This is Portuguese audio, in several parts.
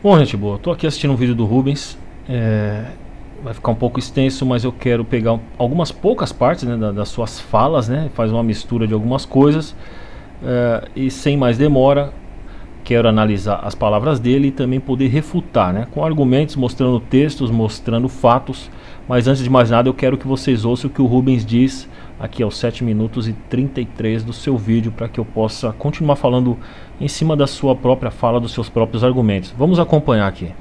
Bom, gente boa, tô aqui assistindo um vídeo do Rubens. Vai ficar um pouco extenso, mas eu quero pegar algumas poucas partes, né, das suas falas, né, faz uma mistura de algumas coisas, e sem mais demora, quero analisar as palavras dele e também poder refutar, né, com argumentos, mostrando textos, mostrando fatos. Mas antes de mais nada, eu quero que vocês ouçam o que o Rubens diz aqui aos 7 minutos e 33 do seu vídeo, para que eu possa continuar falando em cima da sua própria fala, dos seus próprios argumentos. Vamos acompanhar aqui.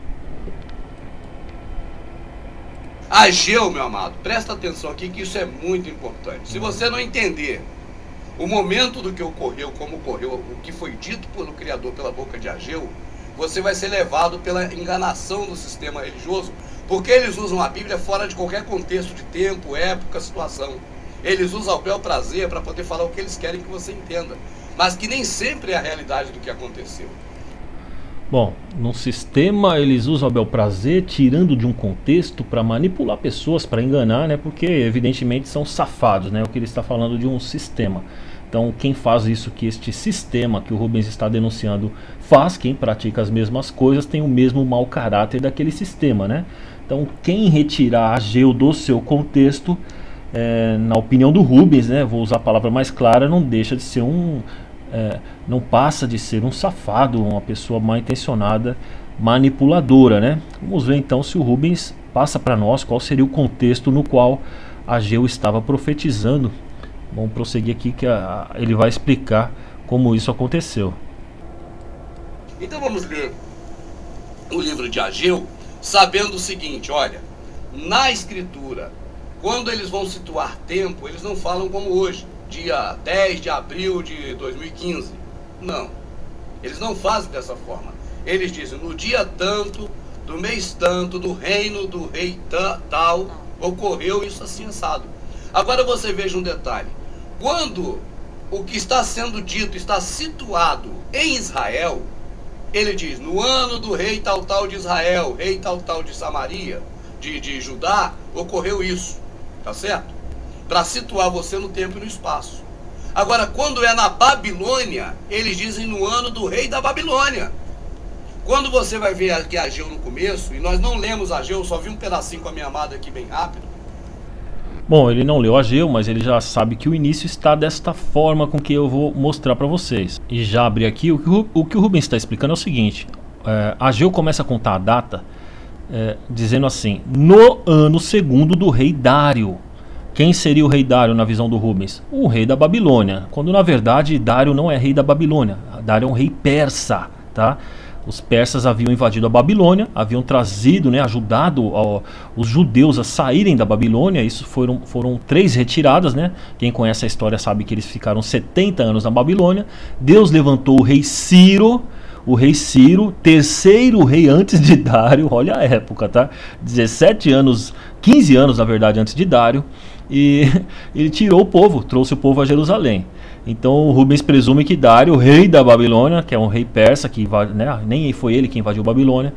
Ageu, meu amado, presta atenção aqui que isso é muito importante. Se você não entender o momento do que ocorreu, como ocorreu, o que foi dito pelo Criador pela boca de Ageu, você vai ser levado pela enganação do sistema religioso, porque eles usam a Bíblia fora de qualquer contexto de tempo, época, situação. Eles usam ao bel prazer para poder falar o que eles querem que você entenda, mas que nem sempre é a realidade do que aconteceu. Bom, no sistema eles usam a bel prazer, tirando de um contexto para manipular pessoas, para enganar, né? Porque evidentemente são safados, né? O que ele está falando de um sistema. Então quem faz isso, que este sistema que o Rubens está denunciando faz, quem pratica as mesmas coisas tem o mesmo mau caráter daquele sistema, né? Então quem retirar Ageu do seu contexto, na opinião do Rubens, né, vou usar a palavra mais clara, não deixa de ser não passa de ser um safado, uma pessoa mal intencionada, manipuladora, né? Vamos ver então se o Rubens passa para nós qual seria o contexto no qual Ageu estava profetizando. Vamos prosseguir aqui que ele vai explicar como isso aconteceu. Então vamos ler o livro de Ageu, sabendo o seguinte: olha, na escritura, quando eles vão situar tempo, eles não falam como hoje, dia 10 de abril de 2015. Não, eles não fazem dessa forma. Eles dizem, no dia tanto, do mês tanto, do reino do rei tal, ocorreu isso assim assado. Agora você veja um detalhe. Quando o que está sendo dito está situado em Israel, ele diz, no ano do rei tal de Israel, rei tal de Samaria, de Judá, ocorreu isso. Tá certo? Para situar você no tempo e no espaço. Agora, quando é na Babilônia, eles dizem no ano do rei da Babilônia. Quando você vai ver aqui Ageu no começo, e nós não lemos Ageu, só vi um pedacinho com a minha amada aqui bem rápido. Bom, ele não leu Ageu, mas ele já sabe que o início está desta forma com que eu vou mostrar para vocês. E já abri aqui, o que o Rubens está explicando é o seguinte. Ageu começa a contar a data dizendo assim, no ano segundo do rei Dário. Quem seria o rei Dário na visão do Rubens? O rei da Babilônia, quando na verdade Dário não é rei da Babilônia. Dário é um rei persa, tá? Os persas haviam invadido a Babilônia, haviam trazido, né, ajudado os judeus a saírem da Babilônia. Isso foram 3 retiradas, né? Quem conhece a história sabe que eles ficaram 70 anos na Babilônia. Deus levantou o rei Ciro, terceiro rei antes de Dário, olha a época, tá? 17 anos, 15 anos na verdade antes de Dário, e ele tirou o povo, trouxe o povo a Jerusalém. Então o Rubens presume que Dário, o rei da Babilônia, que é um rei persa, que né, nem foi ele que invadiu a Babilônia,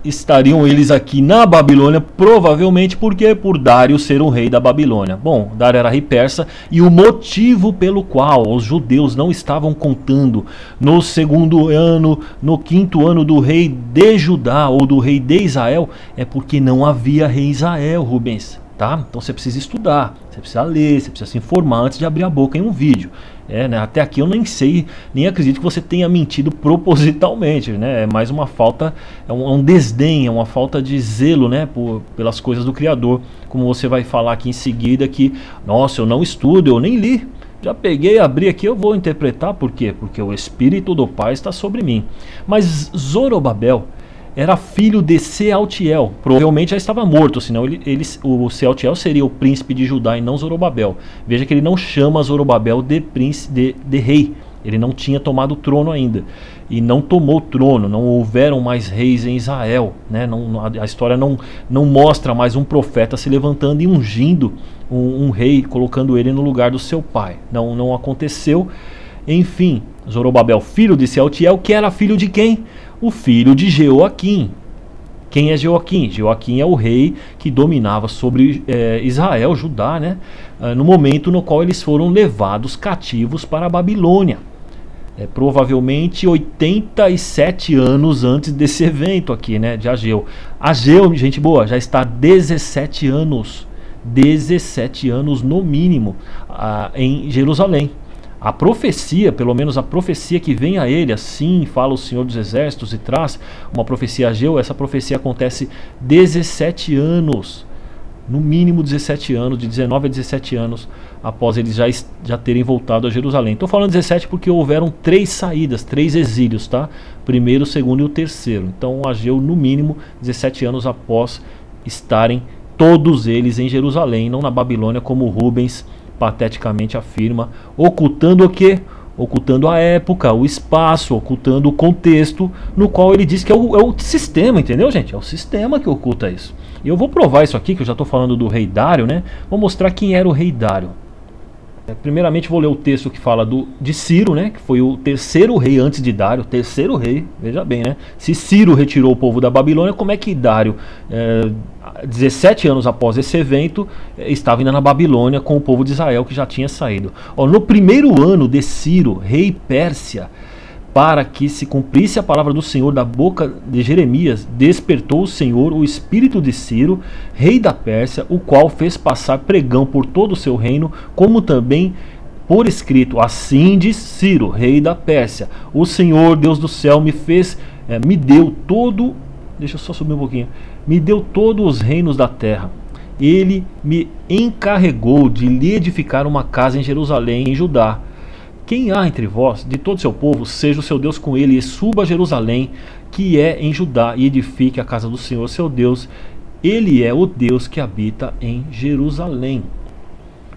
estariam eles aqui na Babilônia, provavelmente porque por Dário ser um rei da Babilônia. Bom, Dário era rei persa, e o motivo pelo qual os judeus não estavam contando no segundo ano, no 5º ano do rei de Judá ou do rei de Israel, é porque não havia rei Israel, Rubens. Tá? Então você precisa estudar, você precisa ler, você precisa se informar antes de abrir a boca em um vídeo. Né? Até aqui eu nem sei, nem acredito que você tenha mentido propositalmente, né? É mais uma falta, é um desdém, é uma falta de zelo, né, pelas coisas do Criador. Como você vai falar aqui em seguida que, nossa, eu não estudo, eu nem li. Já peguei, abri aqui, eu vou interpretar. Por quê? Porque o Espírito do Pai está sobre mim. Mas Zorobabel era filho de Sealtiel, provavelmente já estava morto, senão o Sealtiel seria o príncipe de Judá e não Zorobabel. Veja que ele não chama Zorobabel de príncipe, de rei, ele não tinha tomado o trono ainda, e não tomou o trono, não houveram mais reis em Israel, né? A história não mostra mais um profeta se levantando e ungindo um rei, colocando ele no lugar do seu pai, não aconteceu. Enfim, Zorobabel, filho de Sealtiel, que era filho de quem? O filho de Jeoaquim. Quem é Jeoaquim? Jeoaquim é o rei que dominava sobre Israel, Judá, né? No momento no qual eles foram levados cativos para a Babilônia. provavelmente 87 anos antes desse evento aqui, né, de Ageu. Ageu, gente boa, já está 17 anos no mínimo em Jerusalém. A profecia, pelo menos a profecia que vem a ele, assim fala o Senhor dos Exércitos e traz uma profecia a Ageu, essa profecia acontece 17 anos, no mínimo 17 anos, de 19 a 17 anos após eles já terem voltado a Jerusalém. Estou falando 17 porque houveram 3 saídas, 3 exílios, tá? Primeiro, segundo e o terceiro. Então Ageu no mínimo 17 anos após estarem todos eles em Jerusalém, não na Babilônia como Rubens pateticamente afirma, ocultando o quê? Ocultando a época, o espaço, ocultando o contexto no qual ele diz que é o sistema, entendeu, gente? É o sistema que oculta isso. E eu vou provar isso aqui, que eu já estou falando do rei Dário, né? Vou mostrar quem era o rei Dário. Primeiramente vou ler o texto que fala de Ciro, né? Que foi o terceiro rei antes de Dário, terceiro rei, veja bem, né? Se Ciro retirou o povo da Babilônia, como é que Dário, 17 anos após esse evento, estava ainda na Babilônia com o povo de Israel que já tinha saído? No primeiro ano de Ciro, rei Pérsia, para que se cumprisse a palavra do Senhor da boca de Jeremias, despertou o Senhor o espírito de Ciro, rei da Pérsia, o qual fez passar pregão por todo o seu reino, como também por escrito: assim diz Ciro, rei da Pérsia, o Senhor Deus do céu me deu todo, deixa eu só subir um pouquinho, me deu todos os reinos da terra. Ele me encarregou de lhe edificar uma casa em Jerusalém, em Judá. Quem há entre vós, de todo seu povo, seja o seu Deus com ele, e suba a Jerusalém, que é em Judá, e edifique a casa do Senhor seu Deus. Ele é o Deus que habita em Jerusalém.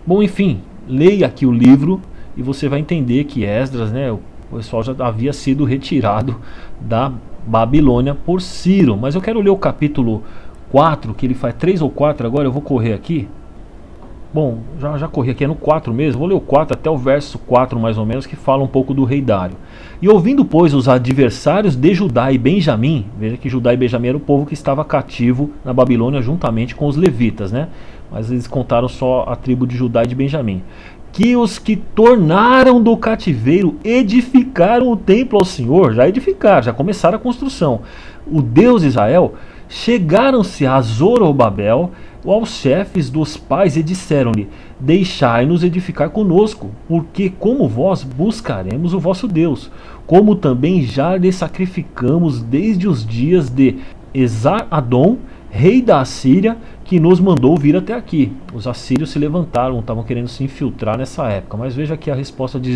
Bom, enfim, leia aqui o livro e você vai entender que Esdras, né, o pessoal já havia sido retirado da Babilônia por Ciro. Mas eu quero ler o capítulo 4, que ele faz 3 ou 4 agora, eu vou correr aqui. Bom, já corri aqui, é no 4 mesmo, vou ler o 4 até o verso 4 mais ou menos, que fala um pouco do rei Dário. E ouvindo, pois, os adversários de Judá e Benjamim, veja que Judá e Benjamim era o povo que estava cativo na Babilônia juntamente com os levitas, né? Mas eles contaram só a tribo de Judá e de Benjamim. Que os que tornaram do cativeiro edificaram o templo ao Senhor, já edificaram, já começaram a construção. O Deus de Israel, chegaram-se a Zorobabel, aos chefes dos pais, e disseram-lhe: deixai-nos edificar conosco, porque como vós buscaremos o vosso Deus, como também já lhe sacrificamos desde os dias de Esar-Adom, rei da Assíria, que nos mandou vir até aqui. Os assírios se levantaram, estavam querendo se infiltrar nessa época, mas veja aqui a resposta de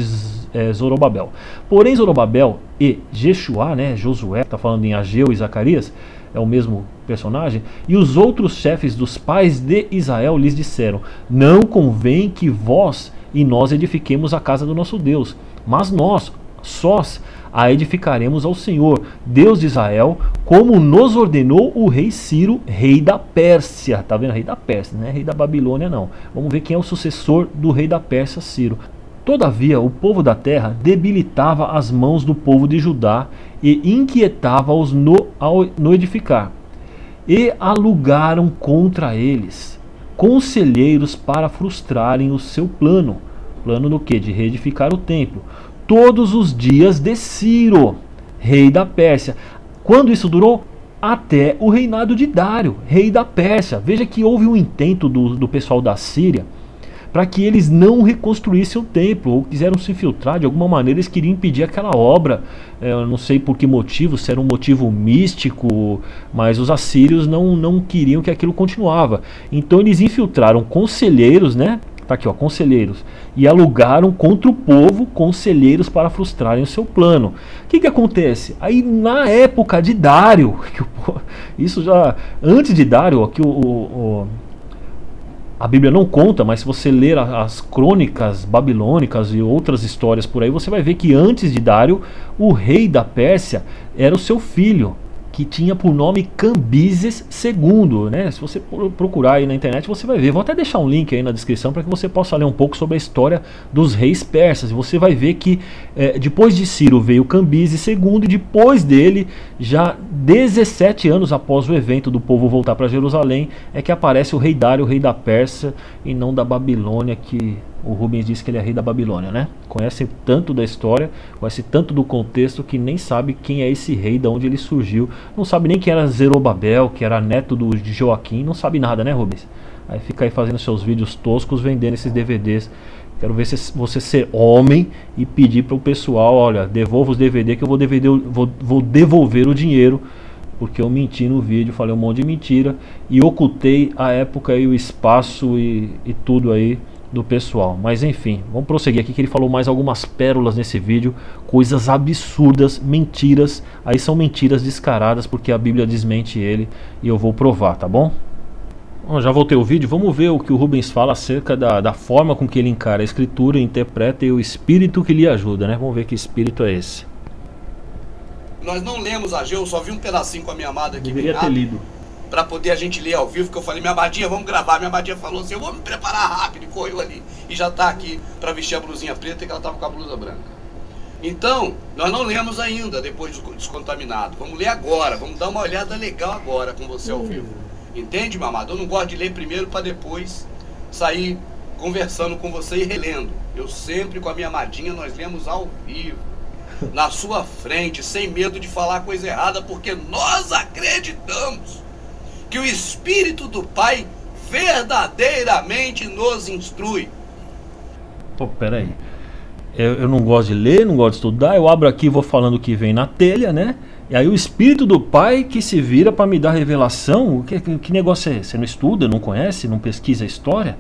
Zorobabel. Porém Zorobabel e Jeshua, né, Josué, está falando em Ageu e Zacarias, é o mesmo personagem, e os outros chefes dos pais de Israel lhes disseram: não convém que vós e nós edifiquemos a casa do nosso Deus, mas nós sós a edificaremos ao Senhor, Deus de Israel, como nos ordenou o rei Ciro, rei da Pérsia. Tá vendo? Rei da Pérsia, não é rei da Babilônia não. Vamos ver quem é o sucessor do rei da Pérsia, Ciro. Todavia o povo da terra debilitava as mãos do povo de Judá e inquietava-os no edificar. E alugaram contra eles conselheiros para frustrarem o seu plano. Plano do que? De reedificar o templo. Todos os dias de Ciro, rei da Pérsia. Quando isso durou? Até o reinado de Dário, rei da Pérsia. Veja que houve um intento do pessoal da Síria para que eles não reconstruíssem o templo, ou quiseram se infiltrar de alguma maneira. Eles queriam impedir aquela obra, eu não sei por que motivo, se era um motivo místico, mas os assírios não queriam que aquilo continuava. Então eles infiltraram conselheiros, né? Tá aqui, ó, conselheiros, e alugaram contra o povo conselheiros para frustrarem o seu plano. O que acontece? Aí na época de Dário, isso já antes de Dário, aqui a Bíblia não conta, mas se você ler as crônicas babilônicas e outras histórias por aí, você vai ver que antes de Dário, o rei da Pérsia era o seu filho, que tinha por nome Cambises II, né? Se você procurar aí na internet, você vai ver. Vou até deixar um link aí na descrição para que você possa ler um pouco sobre a história dos reis persas. E você vai ver que depois de Ciro veio Cambises II, e depois dele, já 17 anos após o evento do povo voltar para Jerusalém, é que aparece o rei Dário, o rei da Pérsia, e não da Babilônia, que o Rubens disse que ele é rei da Babilônia, né? Conhece tanto da história, conhece tanto do contexto que nem sabe quem é esse rei, de onde ele surgiu. Não sabe nem quem era Zerobabel, que era neto de Joaquim, não sabe nada, né, Rubens? Aí fica aí fazendo seus vídeos toscos, vendendo esses DVDs. Quero ver se você ser homem e pedir para o pessoal, olha, devolva os DVD que eu vou devolver o dinheiro, porque eu menti no vídeo, falei um monte de mentira e ocultei a época e o espaço e tudo aí do pessoal. Mas enfim, vamos prosseguir aqui que ele falou mais algumas pérolas nesse vídeo, coisas absurdas, mentiras. Aí são mentiras descaradas porque a Bíblia desmente ele e eu vou provar, tá bom? Bom, já voltei o vídeo, vamos ver o que o Rubens fala acerca da forma com que ele encara a escritura, interpreta e o espírito que lhe ajuda, né? Vamos ver que espírito é esse. Nós não lemos Ageu, eu só vi um pedacinho com a minha amada aqui. Deveria ter lido. Pra poder a gente ler ao vivo, que eu falei, minha amadinha, vamos gravar. Minha amadinha falou assim, eu vou me preparar rápido, e correu ali. E já tá aqui pra vestir a blusinha preta, que ela tava com a blusa branca. Então, nós não lemos ainda, depois do Descontaminado. Vamos ler agora, vamos dar uma olhada legal agora com você ao vivo. Entende, meu amado? Eu não gosto de ler primeiro pra depois sair conversando com você e relendo. Eu sempre, com a minha amadinha, nós lemos ao vivo. Na sua frente, sem medo de falar coisa errada, porque nós acreditamos que o Espírito do Pai verdadeiramente nos instrui. Pô, peraí. Eu não gosto de ler, não gosto de estudar, eu abro aqui e vou falando o que vem na telha, né? E aí o Espírito do Pai que se vira para me dar revelação. Que negócio é esse? Você não estuda, não conhece, não pesquisa a história?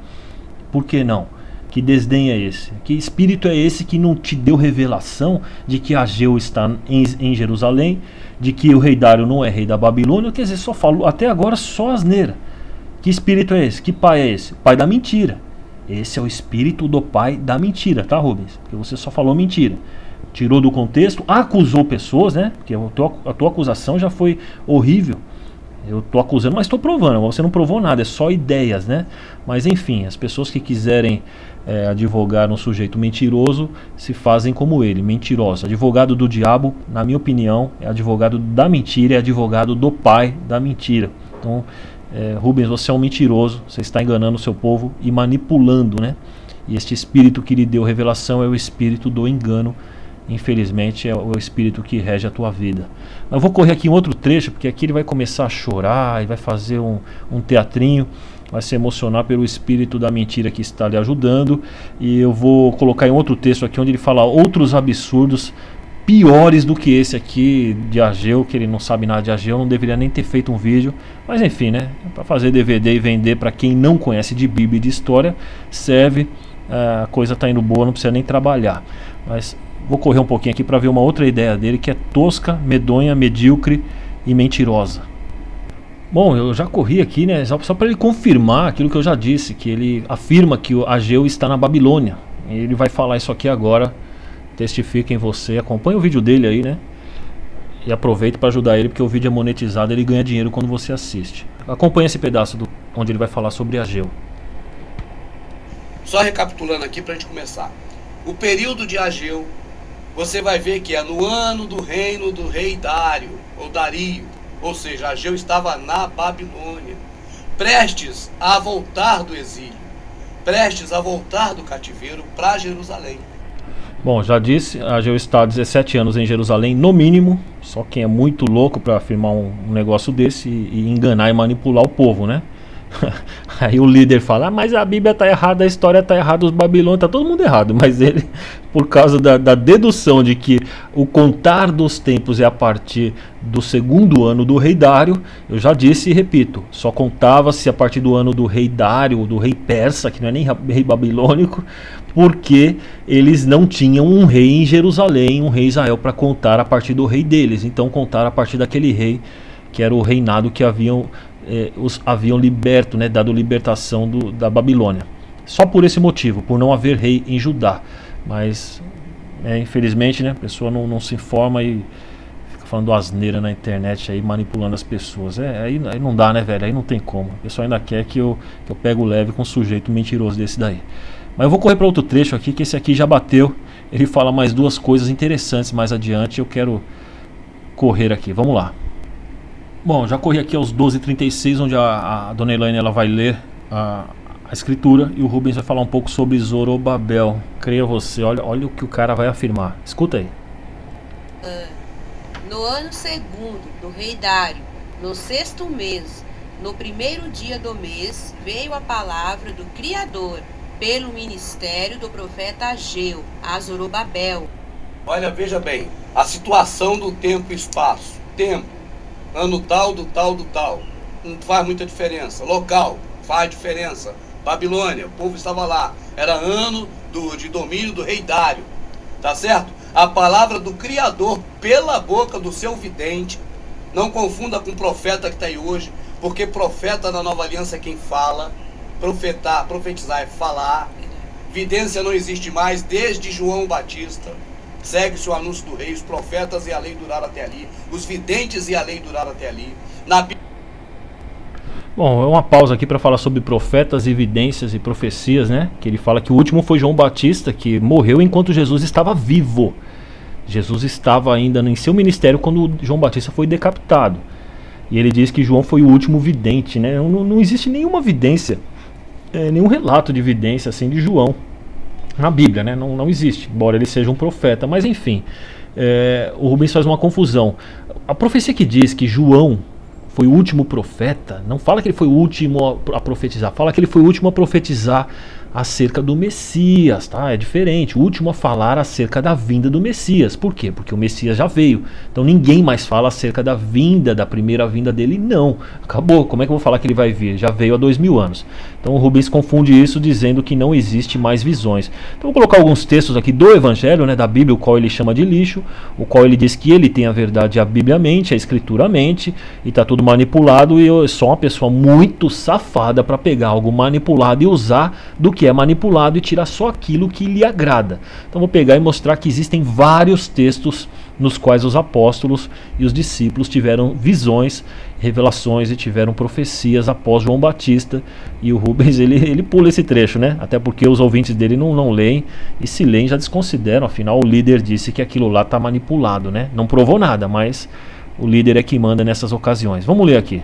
Por que não? Que desdém é esse? Que espírito é esse que não te deu revelação de que Ageu está em Jerusalém, de que o rei Dário não é rei da Babilônia? Quer dizer, só falou até agora só asneira. Que espírito é esse? Que pai é esse? Pai da mentira. Esse é o espírito do pai da mentira, tá, Rubens? Porque você só falou mentira. Tirou do contexto, acusou pessoas, né? Porque a tua acusação já foi horrível. Eu estou acusando, mas estou provando. Você não provou nada, é só ideias, né? Mas enfim, as pessoas que quiserem advogar um sujeito mentiroso se fazem como ele, mentiroso. Advogado do diabo, na minha opinião, é advogado da mentira, é advogado do pai da mentira. Então, Rubens, você é um mentiroso, você está enganando o seu povo e manipulando, né? E este espírito que lhe deu revelação é o espírito do engano. Infelizmente é o espírito que rege a tua vida. Eu vou correr aqui em outro trecho, porque aqui ele vai começar a chorar e vai fazer um teatrinho, vai se emocionar pelo espírito da mentira que está lhe ajudando. E eu vou colocar em outro texto aqui onde ele fala outros absurdos piores do que esse aqui de Ageu, que ele não sabe nada de Ageu, não deveria nem ter feito um vídeo. Mas enfim, né? Para fazer DVD e vender para quem não conhece de Bíblia e de história, serve. A coisa está indo boa, não precisa nem trabalhar. Mas vou correr um pouquinho aqui para ver uma outra ideia dele que é tosca, medonha, medíocre e mentirosa. Bom, eu já corri aqui, né, só para ele confirmar aquilo que eu já disse, que ele afirma que o Ageu está na Babilônia. Ele vai falar isso aqui agora. Testifica em você, acompanha o vídeo dele aí, né? E aproveita para ajudar ele, porque o vídeo é monetizado, ele ganha dinheiro quando você assiste. Acompanha esse pedaço onde ele vai falar sobre Ageu. Só recapitulando aqui para a gente começar. O período de Ageu, você vai ver que é no ano do reino do rei Dário, ou Dario, ou seja, Ageu estava na Babilônia, prestes a voltar do exílio, prestes a voltar do cativeiro para Jerusalém. Bom, já disse, Ageu está há 17 anos em Jerusalém, no mínimo. Só quem é muito louco para afirmar um negócio desse e enganar e manipular o povo, né? Aí o líder fala, mas a Bíblia está errada, a história está errada, os babilônios, está todo mundo errado. Mas ele, por causa da dedução de que o contar dos tempos é a partir do segundo ano do rei Dário, eu já disse e repito, só contava-se a partir do ano do rei Dário, do rei persa, que não é nem rei babilônico, porque eles não tinham um rei em Jerusalém, um rei Israel, para contar a partir do rei deles. Então contaram a partir daquele rei, que era o reinado que os haviam liberto, né, dado libertação da Babilônia. Só por esse motivo, por não haver rei em Judá. Mas, infelizmente, né, a pessoa não se informa e fica falando asneira na internet, aí, manipulando as pessoas. Aí não dá, né, velho? Aí não tem como. A pessoa ainda quer que eu pego leve com um sujeito mentiroso desse daí. Mas eu vou correr para outro trecho aqui, que esse aqui já bateu. Ele fala mais duas coisas interessantes mais adiante. Eu quero correr aqui. Vamos lá. Bom, já corri aqui aos 12h36, onde a dona Elaine ela vai ler a a escritura e o Rubens vai falar um pouco sobre Zorobabel. Creia você, olha o que o cara vai afirmar. Escuta aí. No ano segundo do rei Dário, no 6º mês, no 1º dia do mês, veio a palavra do Criador, pelo ministério do profeta Ageu, a Zorobabel. Olha, veja bem, a situação do tempo e espaço. Tempo, ano tal, do tal, do tal. Não faz muita diferença. Local, faz diferença. Babilônia, o povo estava lá. Era ano de domínio do rei Dário. Tá certo? A palavra do Criador pela boca do seu vidente. Não confunda com o profeta que está aí hoje, porque profeta na nova aliança é quem fala. Profetizar é falar. Vidência não existe mais desde João Batista. Segue-se o anúncio do rei, os profetas e a lei duraram até ali, os videntes e a lei duraram até ali. Bom, é uma pausa aqui para falar sobre profetas, evidências e profecias, né? Que ele fala que o último foi João Batista, que morreu enquanto Jesus estava vivo. Jesus estava ainda em seu ministério quando João Batista foi decapitado. E ele diz que João foi o último vidente, né? Não existe nenhuma evidência, nenhum relato de evidência assim de João na Bíblia, né? Não existe, embora ele seja um profeta. Mas enfim, o Rubens faz uma confusão. A profecia que diz que João foi o último profeta, não fala que ele foi o último a profetizar, fala que ele foi o último a profetizar acerca do Messias, tá? É diferente, o último a falar acerca da vinda do Messias. Por quê? Porque o Messias já veio, então ninguém mais fala acerca da vinda, da primeira vinda dele, não, acabou, como é que eu vou falar que ele vai vir? Já veio há 2000 anos. Então o Rubens confunde isso dizendo que não existe mais visões. Então vou colocar alguns textos aqui do Evangelho, né, da Bíblia, o qual ele chama de lixo, o qual ele diz que ele tem a verdade a bibliamente, a escrituramente, e está tudo manipulado, e eu sou uma pessoa muito safada para pegar algo manipulado e usar do que é manipulado e tirar só aquilo que lhe agrada. Então vou pegar e mostrar que existem vários textos nos quais os apóstolos e os discípulos tiveram visões, revelações e tiveram profecias após João Batista. E o Rubens ele pula esse trecho, né? Até porque os ouvintes dele não leem, e se leem já desconsideram, afinal o líder disse que aquilo lá está manipulado, né? Não provou nada, mas o líder é que manda nessas ocasiões. Vamos ler aqui.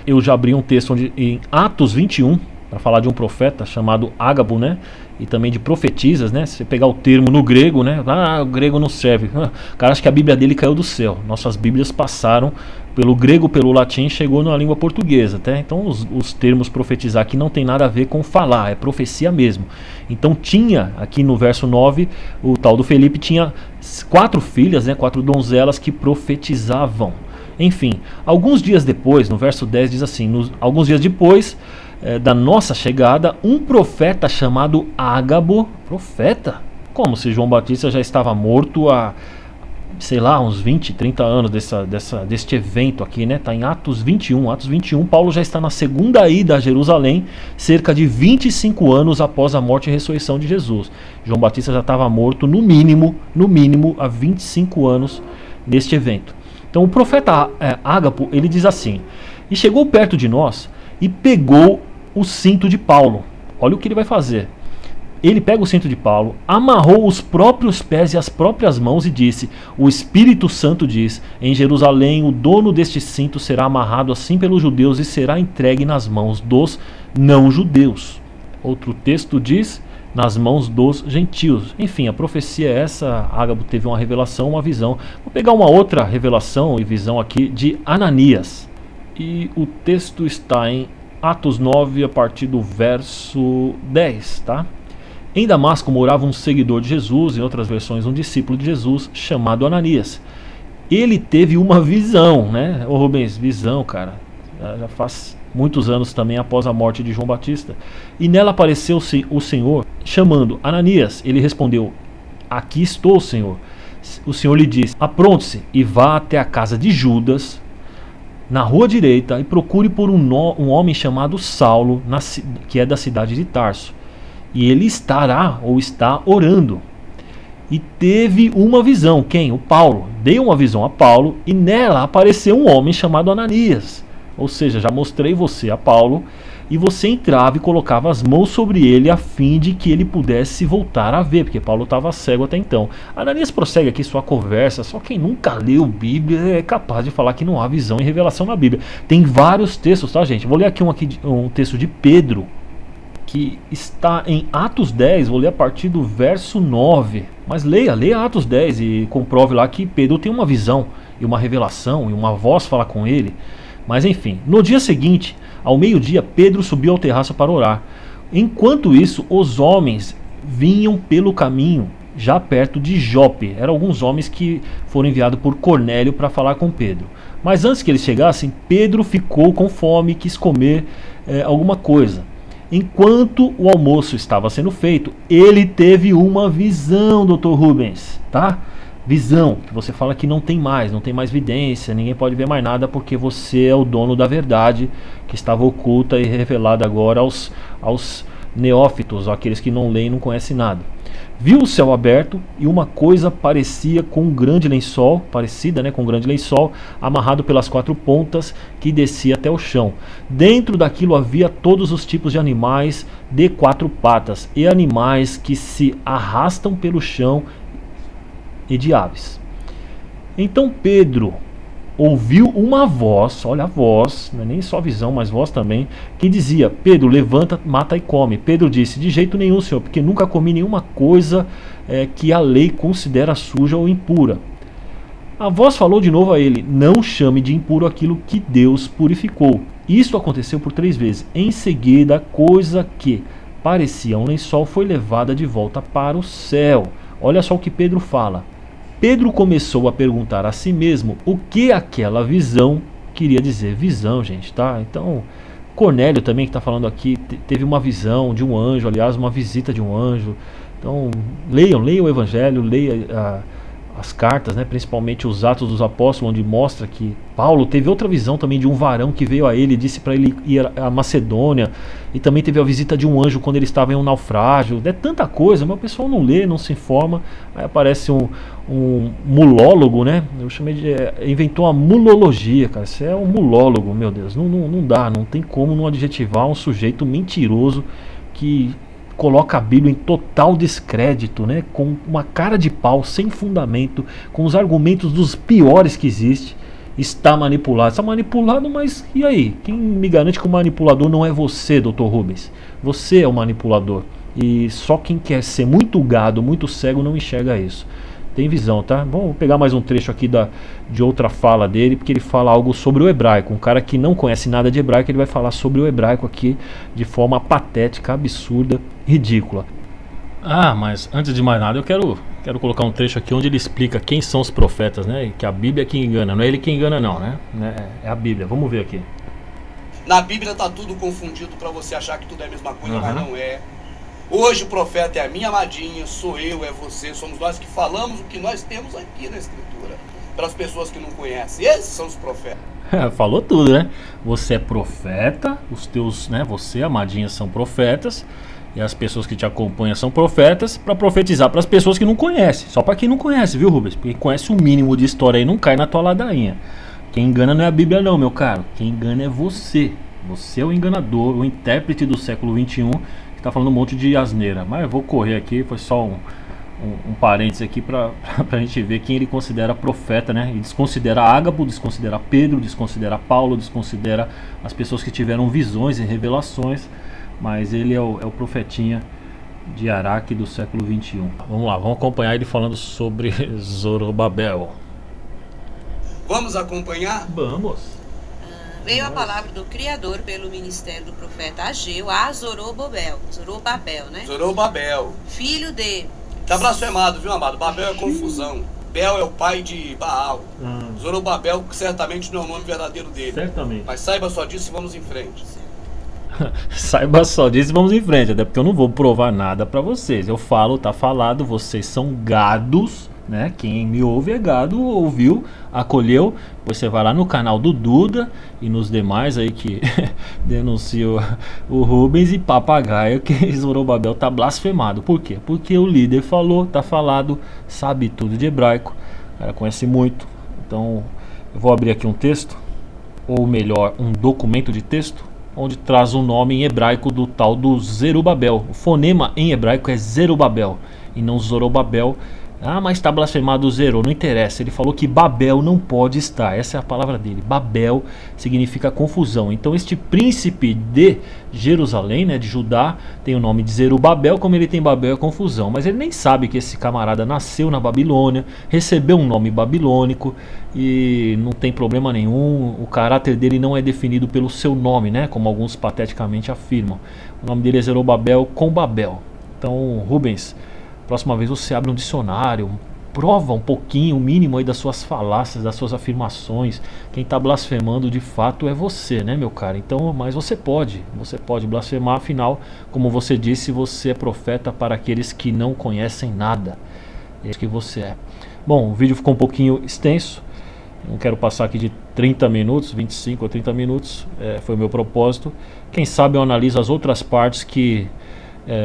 Eu já abri um texto em Atos 21, para falar de um profeta chamado Ágabo, né? E também de profetisas, né? Se você pegar o termo no grego, né? O grego não serve. O cara acha que a Bíblia dele caiu do céu. Nossas Bíblias passaram pelo grego, pelo latim, chegou na língua portuguesa, tá? Então os termos profetizar aqui não tem nada a ver com falar, é profecia mesmo. Então tinha, aqui no verso 9, o tal do Felipe tinha 4 filhas, né? 4 donzelas que profetizavam. Enfim, alguns dias depois, no verso 10 diz assim, alguns dias depois da nossa chegada, um profeta chamado Ágabo, profeta? Como se João Batista já estava morto há, sei lá, uns 20, 30 anos deste evento aqui, né? Está em Atos 21. Atos 21, Paulo já está na segunda ida a Jerusalém, cerca de 25 anos após a morte e ressurreição de Jesus. João Batista já estava morto no mínimo, há 25 anos neste evento. Então o profeta Ágabo, ele diz assim: e chegou perto de nós e pegou o cinto de Paulo. Olha o que ele vai fazer. Ele pega o cinto de Paulo, amarrou os próprios pés e as próprias mãos e disse: o Espírito Santo diz, em Jerusalém o dono deste cinto será amarrado assim pelos judeus e será entregue nas mãos dos não-judeus. Outro texto diz: nas mãos dos gentios. Enfim, a profecia é essa. Ágabo teve uma revelação, uma visão. Vou pegar uma outra revelação e visão aqui de Ananias. E o texto está em Atos 9, a partir do verso 10, tá? Em Damasco morava um seguidor de Jesus, em outras versões um discípulo de Jesus, chamado Ananias. Ele teve uma visão, né? Ô Rubens, visão, cara, já faz muitos anos também após a morte de João Batista. E nela apareceu o Senhor chamando Ananias. Ele respondeu: aqui estou, Senhor. O Senhor lhe disse: apronte-se e vá até a casa de Judas, na rua direita, e procure por um homem chamado Saulo, que é da cidade de Tarso. E ele estará ou está orando. E teve uma visão. Quem? O Paulo. Deu uma visão a Paulo e nela apareceu um homem chamado Ananias. Ou seja, já mostrei você a Paulo, e você entrava e colocava as mãos sobre ele a fim de que ele pudesse voltar a ver, porque Paulo estava cego até então. Ananias prossegue aqui sua conversa. Só quem nunca leu Bíblia é capaz de falar que não há visão e revelação na Bíblia. Tem vários textos, tá, gente? Vou ler aqui um texto de Pedro. que está em Atos 10, vou ler a partir do verso 9. Mas leia Atos 10 e comprove lá que Pedro tem uma visão e uma revelação e uma voz fala com ele. Mas enfim, no dia seguinte, ao meio-dia, Pedro subiu ao terraço para orar. Enquanto isso, os homens vinham pelo caminho já perto de Jope. Eram alguns homens que foram enviados por Cornélio para falar com Pedro. Mas antes que eles chegassem, Pedro ficou com fome e quis comer alguma coisa. Enquanto o almoço estava sendo feito, ele teve uma visão, Dr. Rubens, tá? Visão, que você fala que não tem mais evidência, ninguém pode ver mais nada porque você é o dono da verdade que estava oculta e revelada agora aos neófitos, aqueles que não leem e não conhecem nada. Viu o céu aberto e uma coisa parecida com um grande lençol, amarrado pelas 4 pontas que descia até o chão. Dentro daquilo havia todos os tipos de animais de 4 patas e animais que se arrastam pelo chão e de aves. Então Pedro ouviu uma voz, olha a voz, não é nem só visão, mas voz também, que dizia: Pedro, levanta, mata e come. Pedro disse: de jeito nenhum, Senhor, porque nunca comi nenhuma coisa que a lei considera suja ou impura. A voz falou de novo a ele: não chame de impuro aquilo que Deus purificou. Isto aconteceu por 3 vezes. Em seguida, a coisa que parecia um lençol foi levada de volta para o céu. Olha só o que Pedro fala. Pedro começou a perguntar a si mesmo o que aquela visão queria dizer. Visão, gente, tá? Então, Cornélio também, que está falando aqui, teve uma visão de um anjo, aliás, uma visita de um anjo. Então, leiam o Evangelho, leia as cartas, né? Principalmente os Atos dos Apóstolos, onde mostra que Paulo teve outra visão também de um varão que veio a ele e disse para ele ir à Macedônia, e também teve a visita de um anjo quando ele estava em um naufrágio. É tanta coisa, mas o pessoal não lê, não se informa. Aí aparece um mulólogo, né? Eu chamei de... inventou a mulologia, cara. Isso é um mulólogo, meu Deus. Não dá, não tem como não adjetivar um sujeito mentiroso que coloca a Bíblia em total descrédito, né? Com uma cara de pau, sem fundamento, com os argumentos dos piores que existe. Está manipulado. Está manipulado, mas e aí? Quem me garante que o manipulador não é você, Dr. Rubens? Você é o manipulador. E só quem quer ser muito gado, muito cego, não enxerga isso. Tem visão, tá? Vou pegar mais um trecho aqui de outra fala dele, porque ele fala algo sobre o hebraico. Um cara que não conhece nada de hebraico, ele vai falar sobre o hebraico aqui de forma patética, absurda, ridícula. Ah, mas antes de mais nada eu quero colocar um trecho aqui onde ele explica quem são os profetas, né? E que a Bíblia é quem engana, não é ele quem engana não, né? É a Bíblia, vamos ver aqui. Na Bíblia tá tudo confundido para você achar que tudo é a mesma coisa, mas não é. Hoje o profeta é a minha amadinha, sou eu, é você, somos nós que falamos o que nós temos aqui na Escritura. Para as pessoas que não conhecem, esses são os profetas. Falou tudo, né? Você é profeta, os teus, né? Você, amadinha, são profetas. E as pessoas que te acompanham são profetas para profetizar para as pessoas que não conhecem. Só para quem não conhece, viu, Rubens? Porque conhece o mínimo de história aí, não cai na tua ladainha. Quem engana não é a Bíblia não, meu caro. Quem engana é você. Você é o enganador, o intérprete do século XXI, que está falando um monte de asneira. Mas eu vou correr aqui, foi só um parênteses aqui para a gente ver quem ele considera profeta, né? Ele desconsidera Ágabo, desconsidera Pedro, desconsidera Paulo, desconsidera as pessoas que tiveram visões e revelações. Mas ele é o profetinha de Araque do século XXI. Vamos lá, vamos acompanhar ele falando sobre Zorobabel. Vamos acompanhar? Vamos. Veio a palavra do Criador pelo ministério do profeta Ageu a Zorobabel, né? Zorobabel. Filho de... Tá blasfemado, viu, amado? Babel é confusão. Bel é o pai de Baal. Zorobabel certamente não é o nome verdadeiro dele. Certamente. Mas saiba só disso e vamos em frente. Saiba só disso e vamos em frente. Até porque eu não vou provar nada pra vocês. Eu falo, tá falado, vocês são gados, né? Quem me ouve é gado, ouviu, acolheu. Depois você vai lá no canal do Duda e nos demais aí que denunciam o Rubens e papagaio que Zorobabel tá blasfemado. Por quê? Porque o líder falou, tá falado, sabe tudo de hebraico, o cara conhece muito. Então eu vou abrir aqui um texto, ou melhor, um documento de texto, onde traz o nome em hebraico do tal do Zerubabel. O fonema em hebraico é Zerubabel e não Zorobabel, Ah, mas está blasfemado, zerou. Não interessa, ele falou que Babel não pode estar. Essa é a palavra dele. Babel significa confusão. Então este príncipe de Jerusalém, né, de Judá, tem o nome de Zerubabel. Como ele tem Babel é confusão. Mas ele nem sabe que esse camarada nasceu na Babilônia, recebeu um nome babilônico e não tem problema nenhum. O caráter dele não é definido pelo seu nome, né, como alguns pateticamente afirmam. O nome dele é Zerubabel com Babel. Então, Rubens, próxima vez você abre um dicionário, prova um pouquinho, o mínimo aí das suas falácias, das suas afirmações. Quem está blasfemando de fato é você, né, meu cara? Então, mas você pode blasfemar, afinal, como você disse, você é profeta para aqueles que não conhecem nada. É isso que você é. Bom, o vídeo ficou um pouquinho extenso. Não quero passar aqui de 30 minutos, 25 ou 30 minutos, foi o meu propósito. Quem sabe eu analiso as outras partes que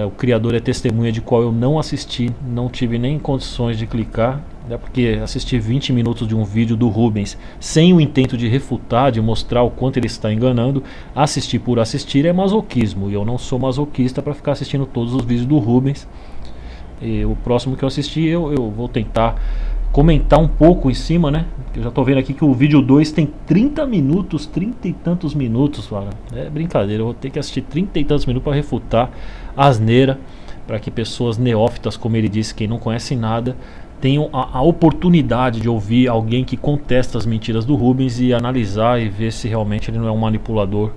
o Criador é testemunha, de qual eu não assisti, não tive nem condições de clicar, né, porque assistir 20 minutos de um vídeo do Rubens sem o intento de refutar, de mostrar o quanto ele está enganando, assistir por assistir é masoquismo, e eu não sou masoquista para ficar assistindo todos os vídeos do Rubens. E o próximo que eu assistir eu vou tentar comentar um pouco em cima, né? Eu já tô vendo aqui que o vídeo 2 tem 30 minutos, 30 e tantos minutos, cara. É brincadeira, eu vou ter que assistir 30 e tantos minutos para refutar a asneira, para que pessoas neófitas, como ele disse, quem não conhece nada, tenham a oportunidade de ouvir alguém que contesta as mentiras do Rubens e analisar e ver se realmente ele não é um manipulador,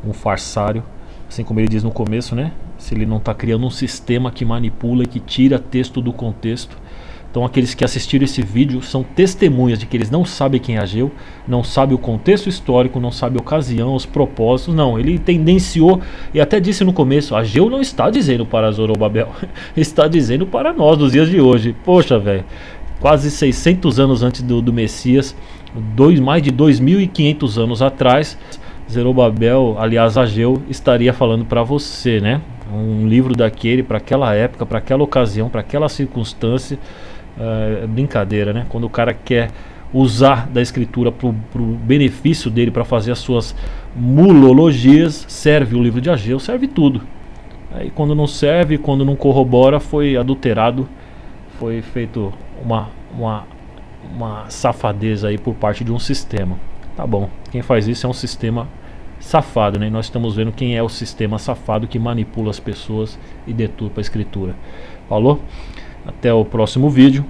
um farsário, assim como ele diz no começo, né? Se ele não está criando um sistema que manipula e que tira texto do contexto. Então aqueles que assistiram esse vídeo são testemunhas de que eles não sabem quem é Ageu, não sabem o contexto histórico, não sabem a ocasião, os propósitos. Não, ele tendenciou e até disse no começo, Ageu não está dizendo para Zorobabel, está dizendo para nós dos dias de hoje. Poxa, velho, quase 600 anos antes do Messias, mais de 2.500 anos atrás, Zorobabel, aliás Ageu, estaria falando para você, né? Um livro daquele, para aquela época, para aquela ocasião, para aquela circunstância. É brincadeira, né? Quando o cara quer usar da escritura pro benefício dele, para fazer as suas mulologias, serve o livro de Ageu, serve tudo. Aí quando não serve, quando não corrobora, foi adulterado, foi feito uma safadeza aí por parte de um sistema. Tá bom, quem faz isso é um sistema safado, né? E nós estamos vendo quem é o sistema safado que manipula as pessoas e deturpa a escritura. Falou? Até o próximo vídeo.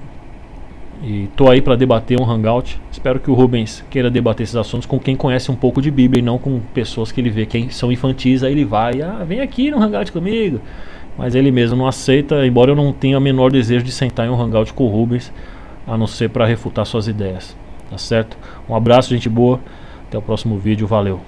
E tô aí para debater um hangout. Espero que o Rubens queira debater esses assuntos com quem conhece um pouco de Bíblia e não com pessoas que ele vê que são infantis. Aí ele vai, vem aqui no hangout comigo. Mas ele mesmo não aceita, embora eu não tenha o menor desejo de sentar em um hangout com o Rubens, a não ser para refutar suas ideias. Tá certo? Um abraço, gente boa. Até o próximo vídeo. Valeu.